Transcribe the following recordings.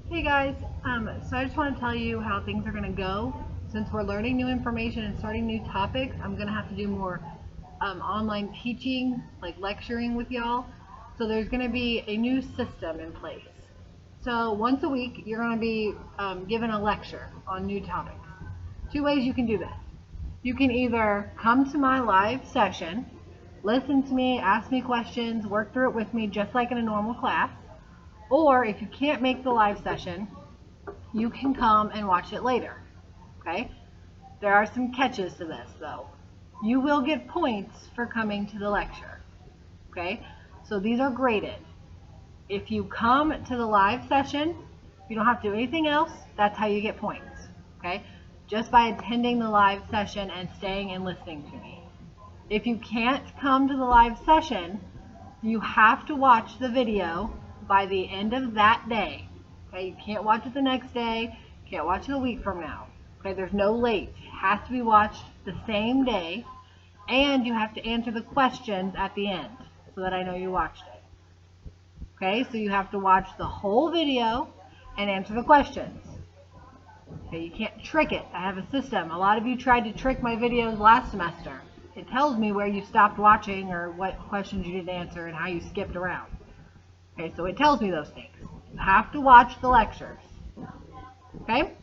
Hey guys, so I just want to tell you how things are going to go. Since we're learning new information and starting new topics, I'm going to have to do more online teaching, like lecturing with y'all. So there's going to be a new system in place. So once a week, you're going to be given a lecture on new topics. Two ways you can do this. You can either come to my live session, listen to me, ask me questions, work through it with me just like in a normal class. Or if you can't make the live session, you can come and watch it later. Okay? There are some catches to this though. You will get points for coming to the lecture. Okay? So these are graded. If you come to the live session, you don't have to do anything else. That's how you get points. Okay? Just by attending the live session and staying and listening to me. If you can't come to the live session, you have to watch the video by the end of that day. Okay, you can't watch it the next day, can't watch it a week from now. Okay, there's no late. It has to be watched the same day, and you have to answer the questions at the end so that I know you watched it. Okay, so you have to watch the whole video and answer the questions. Okay, you can't trick it. I have a system. A lot of you tried to trick my videos last semester. It tells me where you stopped watching or what questions you didn't answer and how you skipped around. Okay, so it tells me those things. You have to watch the lectures. Okay?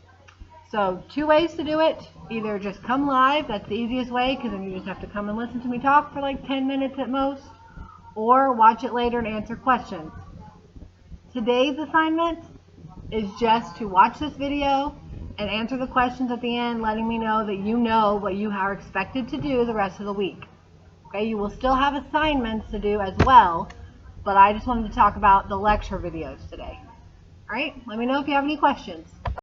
So two ways to do it. Either just come live, that's the easiest way because then you just have to come and listen to me talk for like 10 minutes at most, or watch it later and answer questions. Today's assignment is just to watch this video and answer the questions at the end, letting me know that you know what you are expected to do the rest of the week. Okay, you will still have assignments to do as well, but I just wanted to talk about the lecture videos today. All right, let me know if you have any questions.